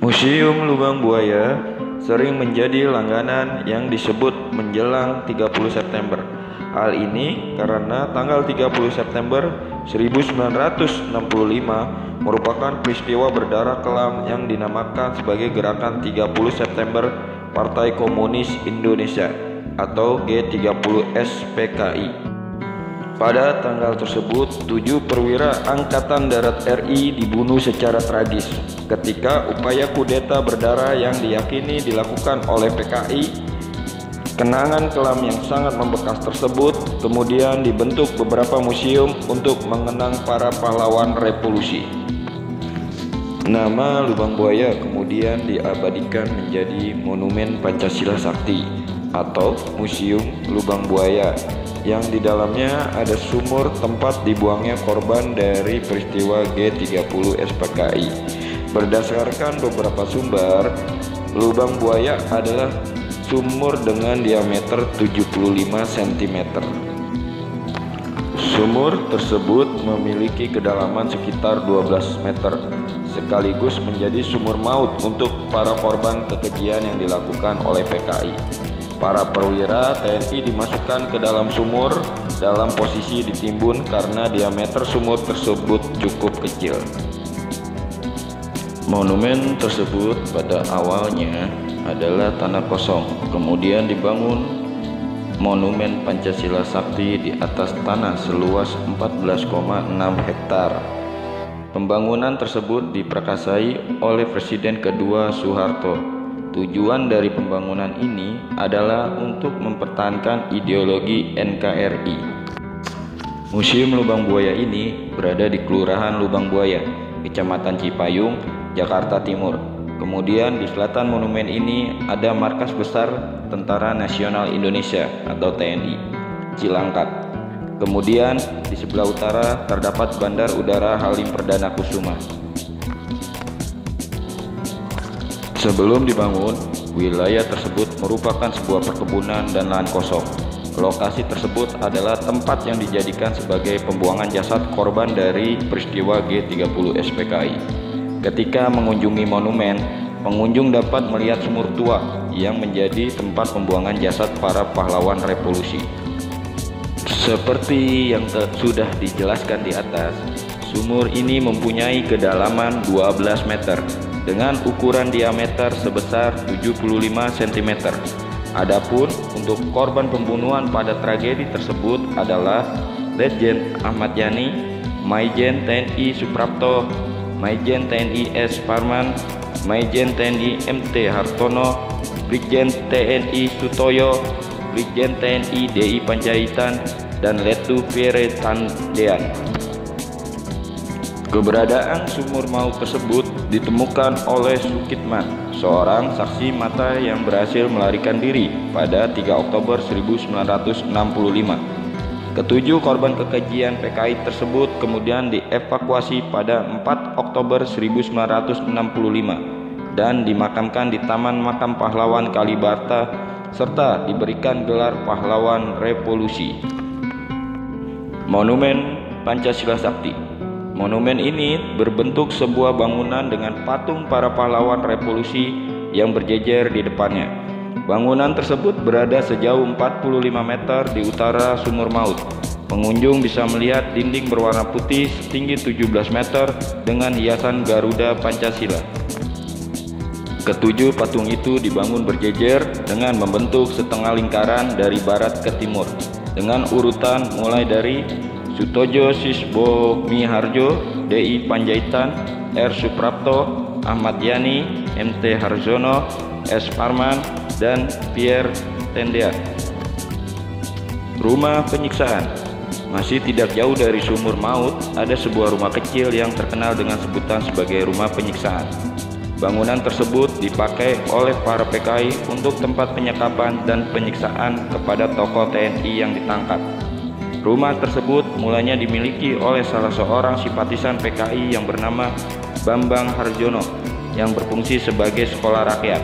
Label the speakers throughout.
Speaker 1: Museum Lubang Buaya sering menjadi langganan yang disebut menjelang 30 September. Hal ini karena tanggal 30 September 1965 merupakan peristiwa berdarah kelam yang dinamakan sebagai Gerakan 30 September Partai Komunis Indonesia atau G30S PKI. Pada tanggal tersebut, 7 perwira Angkatan Darat RI dibunuh secara tragis ketika upaya kudeta berdarah yang diyakini dilakukan oleh PKI. Kenangan kelam yang sangat membekas tersebut kemudian dibentuk beberapa museum untuk mengenang para pahlawan revolusi. Nama Lubang Buaya kemudian diabadikan menjadi Monumen Pancasila Sakti atau Museum Lubang Buaya, yang di dalamnya ada sumur tempat dibuangnya korban dari peristiwa G30 SPKI. Berdasarkan beberapa sumber, lubang buaya adalah sumur dengan diameter 75 cm. Sumur tersebut memiliki kedalaman sekitar 12 meter, sekaligus menjadi sumur maut untuk para korban kekejian yang dilakukan oleh PKI. Para perwira TNI dimasukkan ke dalam sumur dalam posisi ditimbun karena diameter sumur tersebut cukup kecil. Monumen tersebut pada awalnya adalah tanah kosong, kemudian dibangun Monumen Pancasila Sakti di atas tanah seluas 14,6 hektar. Pembangunan tersebut diprakarsai oleh Presiden kedua Soeharto. Tujuan dari pembangunan ini adalah untuk mempertahankan ideologi NKRI. Museum Lubang Buaya ini berada di Kelurahan Lubang Buaya, Kecamatan Cipayung, Jakarta Timur. Kemudian di selatan monumen ini ada markas besar Tentara Nasional Indonesia atau TNI, Cilangkap. Kemudian di sebelah utara terdapat Bandar Udara Halim Perdana Kusuma. Sebelum dibangun, wilayah tersebut merupakan sebuah perkebunan dan lahan kosong. Lokasi tersebut adalah tempat yang dijadikan sebagai pembuangan jasad korban dari peristiwa G30 SPKI. Ketika mengunjungi monumen, pengunjung dapat melihat sumur tua yang menjadi tempat pembuangan jasad para pahlawan revolusi. Seperti yang sudah dijelaskan di atas, sumur ini mempunyai kedalaman 12 meter dengan ukuran diameter sebesar 75 cm. Adapun untuk korban pembunuhan pada tragedi tersebut adalah Letjen Ahmad Yani, Maijen TNI Suprapto, Maijen TNI S. Parman, Maijen TNI MT Hartono, Brigjen TNI Sutoyo, Brigjen TNI DI Panjaitan, dan Letu Pierre Tandean. Keberadaan sumur maut tersebut ditemukan oleh Sukitman, seorang saksi mata yang berhasil melarikan diri pada 3 Oktober 1965. Ketujuh korban kekejian PKI tersebut kemudian dievakuasi pada 4 Oktober 1965 dan dimakamkan di Taman Makam Pahlawan Kalibarta serta diberikan gelar Pahlawan Revolusi. Monumen Pancasila Sakti. Monumen ini berbentuk sebuah bangunan dengan patung para pahlawan revolusi yang berjejer di depannya. Bangunan tersebut berada sejauh 45 meter di utara sumur maut. Pengunjung bisa melihat dinding berwarna putih setinggi 17 meter dengan hiasan Garuda Pancasila. Ketujuh patung itu dibangun berjejer dengan membentuk setengah lingkaran dari barat ke timur dengan urutan mulai dari Sutojo Sisbomiharjo, DI Panjaitan, R. Suprapto, Ahmad Yani, MT Harjono, S. Parman, dan Pierre Tandean. Rumah penyiksaan. Masih tidak jauh dari sumur maut ada sebuah rumah kecil yang terkenal dengan sebutan sebagai rumah penyiksaan. Bangunan tersebut dipakai oleh para PKI untuk tempat penyekapan dan penyiksaan kepada tokoh TNI yang ditangkap. Rumah tersebut mulanya dimiliki oleh salah seorang simpatisan PKI yang bernama Bambang Harjono yang berfungsi sebagai sekolah rakyat.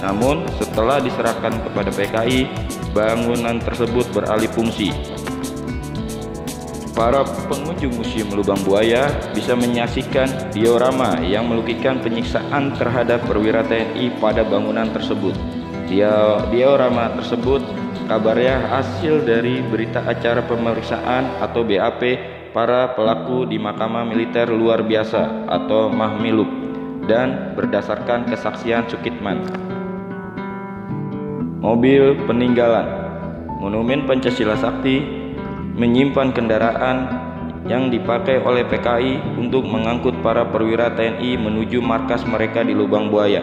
Speaker 1: Namun setelah diserahkan kepada PKI, bangunan tersebut beralih fungsi. Para pengunjung Museum Lubang Buaya bisa menyaksikan diorama yang melukiskan penyiksaan terhadap perwira TNI pada bangunan tersebut. Diorama tersebut kabarnya hasil dari berita acara pemeriksaan atau BAP para pelaku di Mahkamah Militer Luar Biasa atau Mahmilub dan berdasarkan kesaksian Sukitman. Mobil peninggalan. Monumen Pancasila Sakti menyimpan kendaraan yang dipakai oleh PKI untuk mengangkut para perwira TNI menuju markas mereka di Lubang Buaya.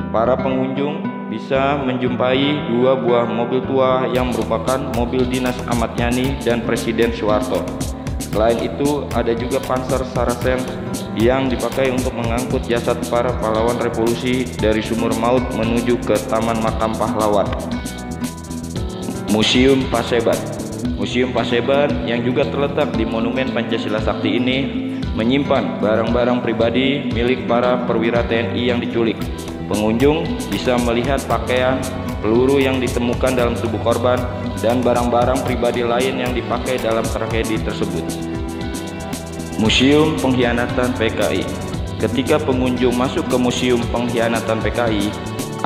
Speaker 1: Para pengunjung bisa menjumpai 2 buah mobil tua yang merupakan mobil dinas Ahmad Yani dan Presiden Soeharto. Selain itu, ada juga Panzer Saracen yang dipakai untuk mengangkut jasad para pahlawan revolusi dari sumur maut menuju ke Taman Makam Pahlawan. Museum Paseban. Museum Paseban yang juga terletak di Monumen Pancasila Sakti ini menyimpan barang-barang pribadi milik para perwira TNI yang diculik. Pengunjung bisa melihat pakaian, peluru yang ditemukan dalam tubuh korban, dan barang-barang pribadi lain yang dipakai dalam tragedi tersebut. Museum Pengkhianatan PKI. Ketika pengunjung masuk ke Museum Pengkhianatan PKI,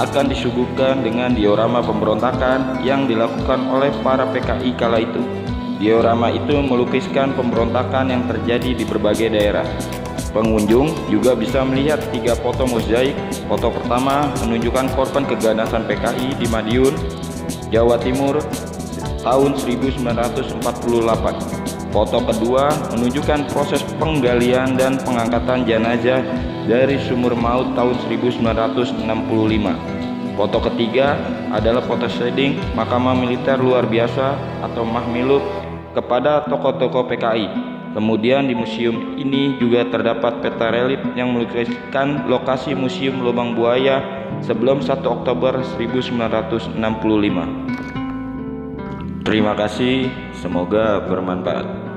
Speaker 1: akan disuguhkan dengan diorama pemberontakan yang dilakukan oleh para PKI kala itu. Diorama itu melukiskan pemberontakan yang terjadi di berbagai daerah. Pengunjung juga bisa melihat 3 foto mozaik. Foto pertama menunjukkan korban keganasan PKI di Madiun, Jawa Timur tahun 1948. Foto kedua menunjukkan proses penggalian dan pengangkatan jenazah dari sumur maut tahun 1965. Foto ketiga adalah foto shading Mahkamah Militer Luar Biasa atau Mahmilub kepada tokoh-tokoh PKI. Kemudian di museum ini juga terdapat peta relief yang melukiskan lokasi Museum Lubang Buaya sebelum 1 Oktober 1965. Terima kasih, semoga bermanfaat.